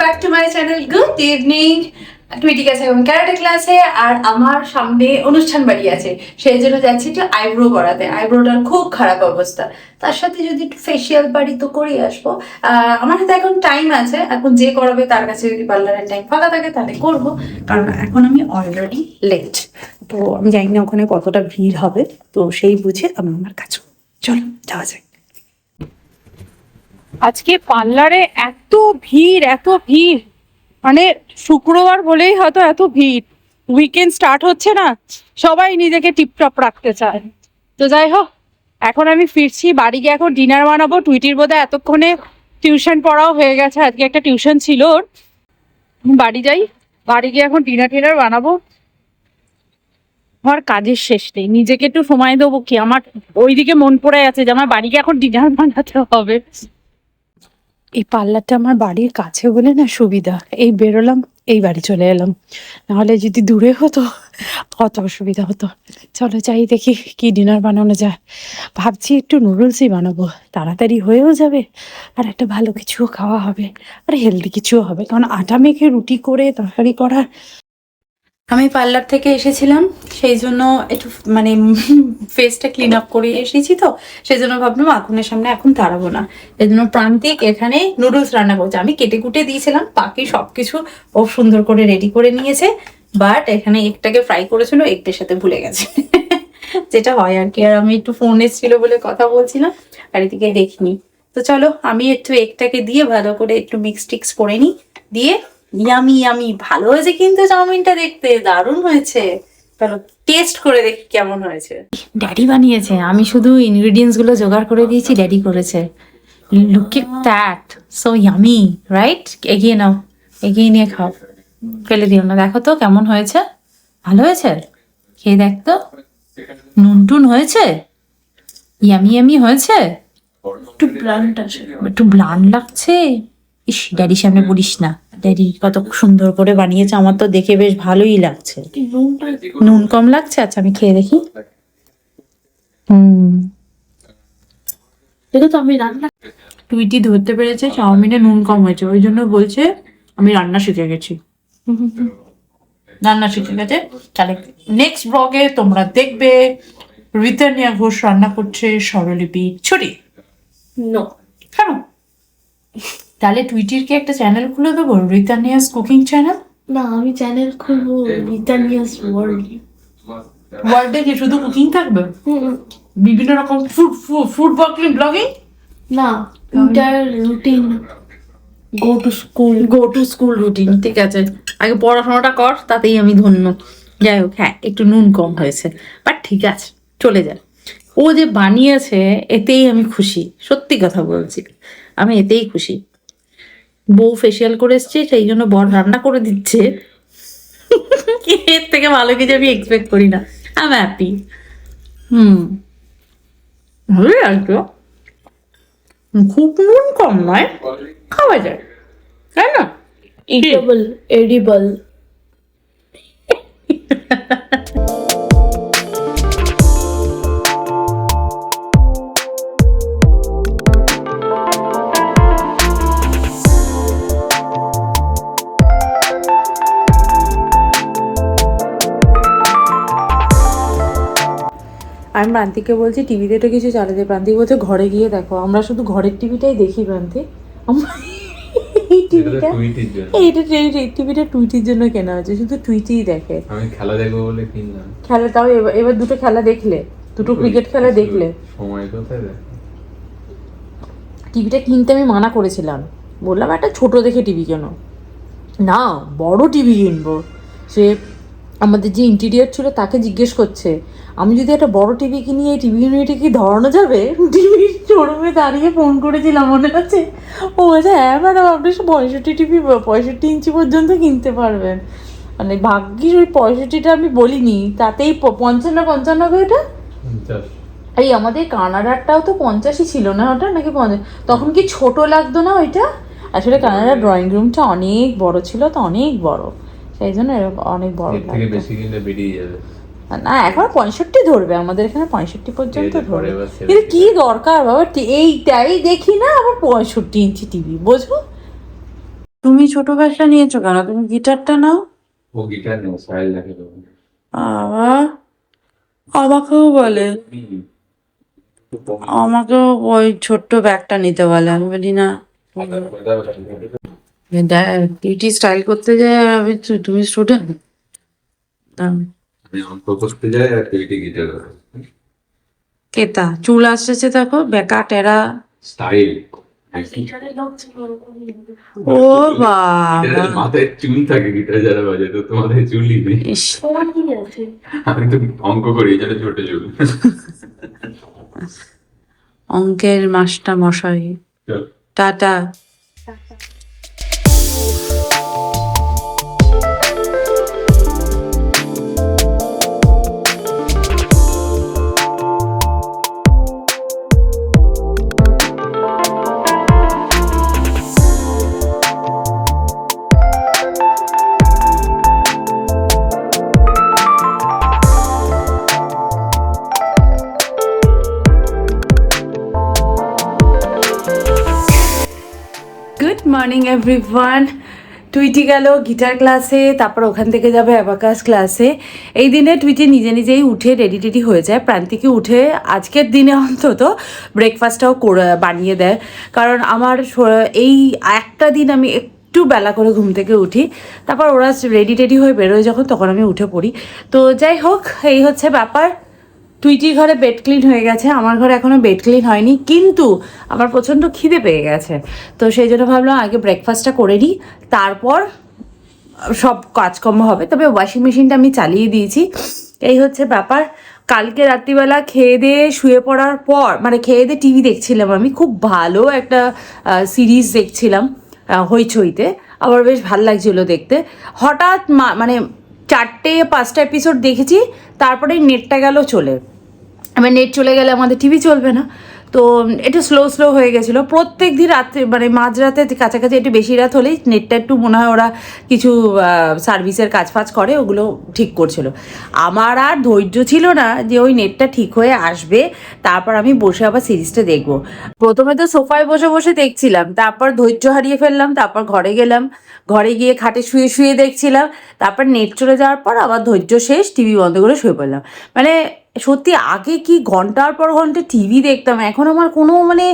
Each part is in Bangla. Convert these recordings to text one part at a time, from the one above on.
Back to my channel. Good evening. Tweety গেছে এবং ক্যারাটে ক্লাসে, আর আমার সামনে অনুষ্ঠান বাড়ি আছে, সেই জন্য যাচ্ছি একটু আইব্রো করাতে। আইব্রোটার খুব খারাপ অবস্থা, তার সাথে যদি একটু ফেসিয়াল বাড়ি তো করেই আসবো। আমার হাতে এখন টাইম আছে, এখন যে করাবে তার কাছে যদি পার্লারের টাইম ফাঁকা থাকে তাহলে করবো, কারণ এখন আমি অলরেডি লেট। তো আমি জানি না ওখানে কতটা ভিড় হবে, তো সেই বুঝে আমি আমার কাজ করবো। চলো যাওয়া যাক। আজকে পার্লারে এত ভিড়, মানে শুক্রবার বলেই হয়তো এত ভিড়। উইকেন্ড স্টার্ট হচ্ছে না, সবাই নিজেকে টিপটপ রাখতে চায়। তো যাই হোক, এখন আমি ফিরছি বাড়ি গিয়ে, এখন ডিনার বানাবো। টুইটির বোধহয় এতক্ষণে টিউশন পড়াও হয়ে গেছে, আজকে একটা টিউশন ছিল ওর। বাড়ি যাই, বাড়ি গিয়ে এখন ডিনার বানাবো। আমার কাজের শেষ নেই, নিজেকে একটু সময় দেবো কি, আমার ওইদিকে মন পড়ে আছে যে আমার বাড়ি গিয়ে এখন ডিনার বানাতে হবে। এই পার্লারটা আমার বাড়ির কাছে বলে না সুবিধা, এই বেরোলাম এই বাড়ি চলে এলাম, নাহলে যদি দূরে হতো কত অসুবিধা হতো। চলো যাই দেখি কি ডিনার বানানো যায়। ভাবছি একটু নুডলসই বানাবো, তাড়াতাড়ি হয়েও যাবে, আর একটা ভালো কিছুও খাওয়া হবে, আর হেলদি কিছুও হবে, কারণ আটা মেখে রুটি করে তরকারি করা। আমি পার্লার থেকে এসেছিলাম, সেই জন্য একটু মানে ফেসটা ক্লিন আপ করে এসেছি, তো সেই জন্য ভাবলাম আগুনের সামনে এখন দাঁড়াবো না। এই জন্য প্রান্তিক এখানে নুডলস রান্না করছে, আমি কেটে কুটে দিয়েছিলাম, বাকি সবকিছু ও সুন্দর করে রেডি করে নিয়েছে। বাট এখানে এগটাকে ফ্রাই করেছিল, এগটার সাথে ভুলে গেছে যেটা হয় আর কি। আর আমি একটু ফোন এসেছিল বলে কথা বলছিলাম, আর এদিকে দেখিনি। তো চলো আমি একটু এগটাকে দিয়ে ভালো করে একটু মিক্স টিক্স করে নিই, দিয়ে ইয়ামি ভালো হয়েছে, কিন্তু চাউমিনটা দেখতে দারুণ হয়েছে। চলো টেস্ট করে দেখি কেমন হয়েছে। ড্যাডি বানিয়েছে, আমি শুধু ইনগ্রেডিয়েন্টস গুলো জোগাড় করে দিয়েছি, ড্যাডি করেছে। Look at that, so yummy, right? এগিয়ে নাও, এগিয়ে নিয়ে খাও, ফেলে দিও না। দেখো তো কেমন হয়েছে, ভালো হয়েছে? খেয়ে দেখ তো, নুন টুন হয়েছে, ইয়ামি হয়েছে। একটু ব্লান্ট লাগছে। ইস, ড্যাডির সামনে বলিস না, ড্যাডি কত সুন্দর করে বানিয়েছে, আমার তো দেখে বেশ ভালোই লাগছে। নুন কম লাগছে? আচ্ছা আমি খেয়ে দেখি। দেখো তো, আমি রান্না টুইটি ধরতে পেরেছে চাউমিনে নুন কম হয়েছে, ওই জন্য বলছে আমি রান্না শিখে গেছি। রান্না শিখে গেছে। তাহলে নেক্সট ব্লগে তোমরা দেখবে রিতানিয়া ঘোষ রান্না করছে স্বরলিপি ছুরি। কেন? তাহলে টুইটির কি একটা চ্যানেল খুলে দেবো, রিতানিয়াস কুকিং চ্যানেল? না, আমি চ্যানেল খুলবো রিতানিয়াস ওয়ার্ল্ডে কি শুধু কুকিং থাকবে? বিভিন্ন রকম ফুড ব্লগিং? না, inter routine, go to school routine. ঠিক আছে, আগে পড়াশোনাটা কর, তাতেই আমি ধন্য। যাই হোক, হ্যাঁ একটু নুন কম হয়েছে, বাট ঠিক আছে, চলে যায়। ও যে বানিয়েছে এতেই আমি খুশি, সত্যি কথা বলছি, আমি এতেই খুশি। বউ ফেসিয়াল করে এসছে, সেই জন্য বর রান্না করে দিচ্ছে, এর থেকে ভালো কিছু আমি এক্সপেক্ট করি না। I am happy. ভালোই লাগতো, খুব নুন কম নয়, খাওয়া যায়, তাই না? এডিবল। আমি প্রান্তিককে বলছি টিভিতে তো কিছু চালাতে, প্রান্তিক বলছে ঘরে গিয়ে দেখো। আমরা শুধু ঘরের টিভিটাই দেখি প্রান্তিক। এই টিভিটা, এই টিভিটা টুইটির জন্য কেনা হয়েছে, শুধু টুইটিই দেখে। আমি খেলা দেখবো বলে কিনলাম। খেলা তাও এবার দুটো খেলা দেখলে, দুটো ক্রিকেট খেলা দেখলে। সময় কোথায় দেখ, টিভিটা কিনতে আমি মানা করেছিলাম, বললাম একটা ছোট দেখে টিভি কেন, না বড় টিভি কিনবো। সে আমাদের যে ইন্টেরিয়ার ছিল তাকে জিজ্ঞেস করছে, আমি যদি একটা বড় টিভি কিনি এই টিভি ইউনিটে কি ধরানো যাবে? টিভির শোরুমে দাঁড়িয়ে ফোন করেছিলাম, মনে আছে? ও বলছে হ্যাঁ ম্যাডাম, আপনি 65 ইঞ্চি পর্যন্ত কিনতে পারবেন। মানে ভাগ্যিস ওই 65টা আমি বলিনি, তাতেই 55 ওটা। এই আমাদের কানাডারটাও তো 50ই ছিল না ওটা, নাকি 50? তখন কি ছোট লাগতো না ওইটা? আসলে কানাডার ড্রয়িং রুমটা অনেক বড় ছিল, তো অনেক বড়, সেই জন্য এরকম অনেক বড় থেকে বেশি কিনলে বেরিয়ে যাবে। না এখন 65 ধরবে, আমাদের এখানে 65 পর্যন্ত ধরবে। কিন্তু কি দরকার বাবা, এইটাই দেখি না আবার 65 ইঞ্চি টিভি, বুঝবো? তুমি ছোট ব্যাগটা নিয়েছো কেন? তুমি গিটারটা নাও। ও গিটার নেই, স্টাইল লাগে তো। বাবা, আমাকেও বলে, আমাকেও ওই ছোট্ট ব্যাগটা নিতে বলে। আমি বলি না, ডিউটি স্টাইল করতে যায়, আমি তুমি স্টুডেন্ট। আমি অঙ্ক করতে যাই আর তুই গিটার কেতা চুল আসতেছে, দেখো বেকা টেরা। স্টাইল। ও বাবা, মাথায় চুল থাকে গিটার যারা বাজায়, তো তোমাদের চুলই নেই। ইস, আমি তো অঙ্ক করি, এই জন্য ছোট চুল। অঙ্কের মাস্টার মশাই। চল। Tata. Good morning everyone. Tweety গেল গিটার ক্লাসে, তারপর ওখান থেকে যাবে অ্যাবাকাস ক্লাসে। এই দিনে টুইটি নিজে নিজেই উঠে রেডি টেডি হয়ে যায়। প্রান্তিকে উঠে আজকের দিনে অন্তত ব্রেকফাস্টটাও বানিয়ে দেয়, কারণ আমার এই একটা দিন আমি একটু বেলা করে ঘুম থেকে উঠি, তারপর ওরা রেডি টেডি হয়ে বেরোয় যখন, তখন আমি উঠে পড়ি। তো যাই হোক, এই হচ্ছে ব্যাপার। টুইটির ঘরে বেড ক্লিন হয়ে গেছে, আমার ঘরে এখনও বেড ক্লিন হয়নি, কিন্তু আমার প্রচণ্ড খিদে পেয়ে গেছে। তো সেই জন্য ভাবলাম আগে ব্রেকফাস্টটা করে নিই, তারপর সব কাজকর্ম হবে। তবে ওয়াশিং মেশিনটা আমি চালিয়ে দিয়েছি। এই হচ্ছে ব্যাপার। কালকে রাত্রিবেলা খেয়ে দিয়ে শুয়ে পড়ার পর, মানে খেয়ে দিয়ে টিভি দেখছিলাম, আমি খুব ভালো একটা সিরিজ দেখছিলাম হইচইতে, আবার বেশ ভাল লাগছিলো দেখতে। হঠাৎ মানে 4-5টা এপিসোড দেখেছি, তারপরে নেটটা গেল চলে। এবার নেট চলে গেলে আমাদের টিভি চলবে না, তো একটু স্লো হয়ে গেছিলো। প্রত্যেক দিন রাত্রে, মানে মাঝরাতে কাছাকাছি একটু বেশি রাত হলেই নেটটা একটু মনে হয় ওরা কিছু সার্ভিসের কাজ ফাজ করে, ওগুলো ঠিক করছিল। আমার আর ধৈর্য ছিল না যে ওই নেটটা ঠিক হয়ে আসবে, তারপর আমি বসে আবার সিরিজটা দেখবো। প্রথমে তো সোফায় বসে বসে দেখছিলাম, তারপর ধৈর্য হারিয়ে ফেললাম, তারপর ঘরে গেলাম, ঘরে গিয়ে খাটে শুয়ে শুয়ে দেখছিলাম, তারপর নেট চলে যাওয়ার পর আবার ধৈর্য শেষ, টিভি বন্ধ করে শুয়ে পড়লাম। মানে সত্যি আগে কি ঘন্টার পর ঘন্টা টিভি দেখতাম, এখন আমার কোনো মানে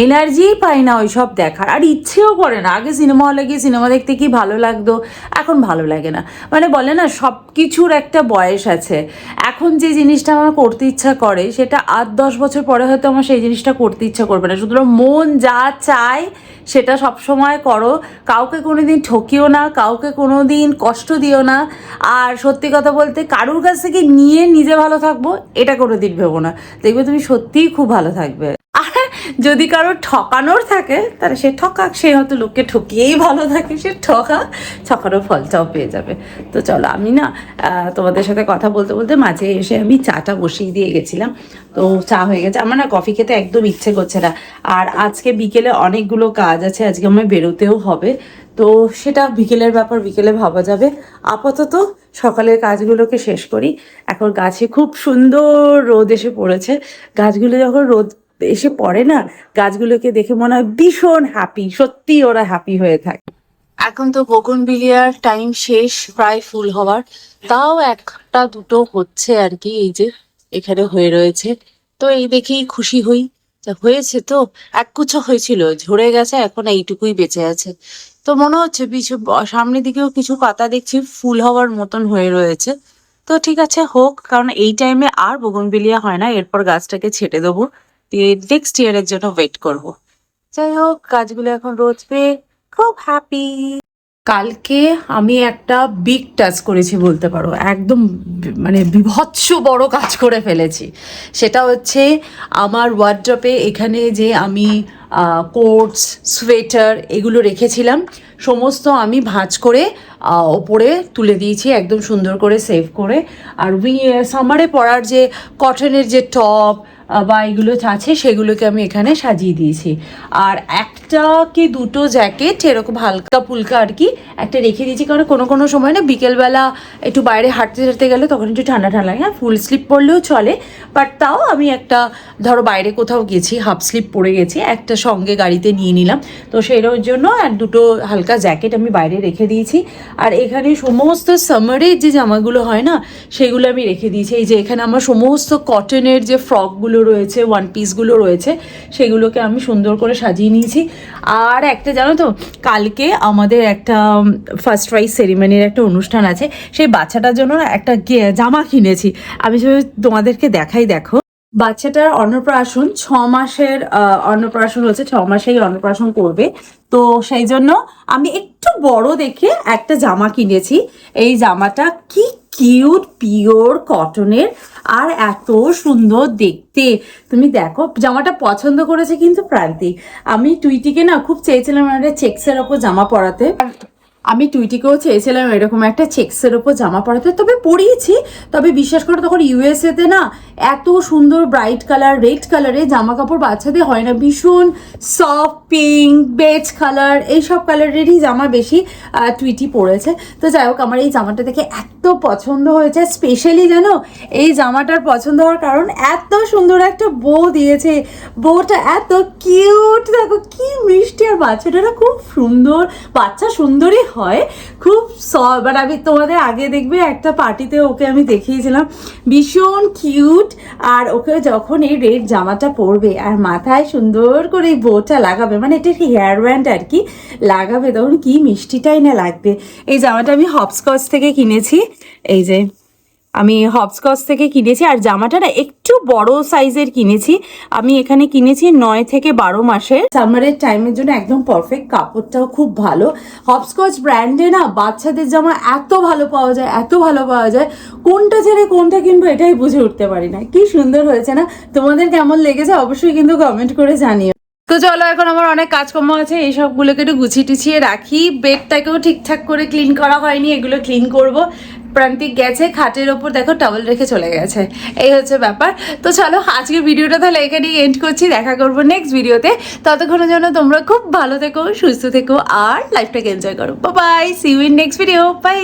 এনার্জিই পাই না ওই সব দেখার, আর ইচ্ছেও করে না। আগে সিনেমা হলে গিয়ে সিনেমা দেখতে কি ভালো লাগতো, এখন ভালো লাগে না। মানে বলে না, সব কিছুর একটা বয়স আছে। এখন যে জিনিসটা আমার করতে ইচ্ছা করে, সেটা 8-10 বছর পরে হয়তো আমার সেই জিনিসটা করতে ইচ্ছা করবে না। সুতরাং মন যা চায় সেটা সবসময় করো, কাউকে কোনো দিন ঠকিও না, কাউকে কোনো দিন কষ্ট দিও না। আর সত্যি কথা বলতে, কারুর কাছ থেকে নিয়ে নিজে ভালো থাকবো এটা কোনো দিন ভেবো না, দেখবে তুমি সত্যিই খুব ভালো থাকবে। আর যদি কারোর ঠকানোর থাকে, তাহলে সে ঠকাক, সে হয়তো লোককে ঠকিয়েই ভালো থাকে, সে ঠকানোর ফলটাও পেয়ে যাবে। তো চলো, আমি না তোমাদের সাথে কথা বলতে বলতে মাঝে এসে আমি চাটা বসিয়ে দিয়ে গেছিলাম। তো চা হয়ে গেছে, আমার না কফি খেতে একদম ইচ্ছে করছে না। আর আজকে বিকেলে অনেকগুলো কাজ আছে, আজকে আমার বেরোতেও হবে, তো সেটা বিকেলের ব্যাপার, বিকেলে ভাবা যাবে। আপাতত সকালের কাজগুলোকে শেষ করি। এখন গাছে খুব সুন্দর রোদ এসে পড়েছে। গাছগুলো যখন রোদ এসে পড়ে না, গাছগুলোকে দেখে মনে হয় ভীষণ হ্যাপি, সত্যি ওরা হ্যাপি হয়ে থাকে। এখন তো বোগনভিলিয়ার টাইম শেষ, প্রায় ফুল হওয়ার, তাও 1-2 হচ্ছে আর কি, এই যে এখানে হয়ে রয়েছে। তো এই দেখেই খুশি হই, হয়েছে তো, একগুচ্ছ হয়েছিল, ঝরে গেছে, এখন এইটুকুই বেঁচে আছে। তো মনে হচ্ছে সামনের দিকেও কিছু পাতা দেখছি ফুল হওয়ার মতন হয়ে রয়েছে। তো ঠিক আছে, হোক, কারণ এই টাইমে আর বোগনভিলিয়া হয় না, এরপর গাছটাকে ছেটে দেবো, দিয়ে নেক্সট ইয়ারের জন্য ওয়েট করব। যাই হোক, গাছগুলো এখন রোদ পেয়ে খুব হ্যাপি। কালকে আমি একটা বিগ টাচ করেছি বলতে পারো, একদম মানে বিভৎস বড় কাজ করে ফেলেছি। সেটা হচ্ছে আমার ওয়ার্ড্রপে এখানে যে আমি কোটস, সোয়েটার এগুলো রেখেছিলাম, সমস্ত আমি ভাঁজ করে ওপরে তুলে দিয়েছি, একদম সুন্দর করে সেভ করে। আর সামারে পরার যে কটনের যে টপ, বা এগুলো আছে সেগুলোকে আমি এখানে সাজিয়ে দিয়েছি। আর একটা কি দুটো জ্যাকেট এরকম হালকা ফুলকা আর কি একটা রেখে দিয়েছি, কারণ কোনো কোনো সময় না বিকেলবেলা একটু বাইরে হাঁটতে হাঁটতে গেলে তখন একটু ঠান্ডা ঠান্ডা লাগে। হ্যাঁ, ফুল স্লিপ পরলেও চলে, বাট তাও আমি একটা ধরো বাইরে কোথাও গেছি হাফ স্লিপ পরে গেছি, একটা সঙ্গে গাড়িতে নিয়ে নিলাম, তো সেটার জন্য আর দুটো হালকা জ্যাকেট আমি বাইরে রেখে দিয়েছি। আর এখানে সমস্ত সামারের যে জামাগুলো হয় না সেগুলো আমি রেখে দিয়েছি। এই যে এখানে আমার সমস্ত কটনের যে ফ্রকগুলো রয়েছে, ওয়ান পিসগুলো রয়েছে, সেগুলোকে আমি সুন্দর করে সাজিয়ে নিয়েছি। আর একটা জানো তো, কালকে আমাদের একটা ফার্স্ট প্রাইজ সেরিমনির একটা অনুষ্ঠান আছে, সেই বাচ্চাটার জন্য না একটা জামা কিনেছি। আমি তোমাদেরকে দেখাই, দেখো বাচ্চাটার অন্নপ্রাশন 6 মাসের অন্নপ্রাশন হচ্ছে, 6 মাসেই অন্নপ্রাশন করবে, তো সেই জন্য আমি একটু বড় দেখে একটা জামা কিনেছি। এই জামাটা কি কিউট, পিওর কটনের আর এত সুন্দর দেখতে, তুমি দেখো। জামাটা পছন্দ করেছে কিন্তু প্রান্তিক। আমি টুইটিকে না খুব চেয়েছিলাম একটা চেক্সের ওপর জামা পরাতে, আমি টুইটিকেও চেয়েছিলাম এরকম একটা চেক্সের ওপর জামা পরাতে, তবে পরিয়েছি। তবে বিশ্বাস করো তখন ইউএসএতে না এত সুন্দর ব্রাইট কালার, রেড কালারের জামা কাপড় বাচ্চাদের হয় না, ভীষণ সফট পিঙ্ক, বেজ কালার, এইসব কালারেরই জামা বেশি টুইটি পরেছে। তো যাই হোক, আমার এই জামাটা দেখে এত পছন্দ হয়েছে। স্পেশালি জানো এই জামাটার পছন্দ হওয়ার কারণ এত সুন্দর একটা বো দিয়েছে, বউটা এত কিউট, দেখো কি মিষ্টি, আর বাচ্চাটা খুব সুন্দর, বাচ্চা সুন্দরই হয় খুব বাট আমি তোমাদের আগে দেখবে একটা পার্টিতে ওকে আমি দেখিয়েছিলাম, ভীষণ কিউট। আর ওকে যখন এই রেড জামাটা পরবে আর মাথায় সুন্দর করে এই বোটা লাগাবে, মানে এটা হেয়ার ব্যান্ড আর কি লাগাবে, তখন কি মিষ্টিটাই না লাগবে। এই জামাটা আমি হপস্কচ থেকে কিনেছি, এই যে আমি হপস্কচ থেকে কিনেছি। আর জামাটা না একটু বড় সাইজের কিনেছি, আমি এখানে কিনেছি 9 থেকে 12 মাসের। সামারের টাইমের জন্য একদম পারফেক্ট, কাপড়টাও খুব ভালো। হপস্কচ ব্র্যান্ডে না বাচ্চাদের জামা এত ভালো পাওয়া যায়, এত ভালো পাওয়া যায়, কোনটা ছেড়ে কোনটা কিনবো এটাই বুঝে উঠতে পারি না। কি সুন্দর হয়েছে না? তোমাদের কেমন লেগেছে অবশ্যই কিন্তু কমেন্ট করে জানিও। তো চলো, এখন আমার অনেক কাজকর্ম আছে, এই সবগুলোকে একটু গুছিয়ে টুছিয়ে রাখি। বেডটাকেও ঠিকঠাক করে ক্লিন করা হয়নি, এগুলো ক্লিন করব। প্রান্তিক গেছে খাটের ওপর, দেখো টাওয়েল রেখে চলে গেছে, এই হচ্ছে ব্যাপার। তো চলো, আজকের ভিডিওটা তাহলে এখানেই এন্ড করছি, দেখা করবো নেক্সট ভিডিওতে। ততক্ষণের জন্য তোমরা খুব ভালো থেকো, সুস্থ থেকো আর লাইফটাকে এনজয় করো। Bye, see you in next video, by.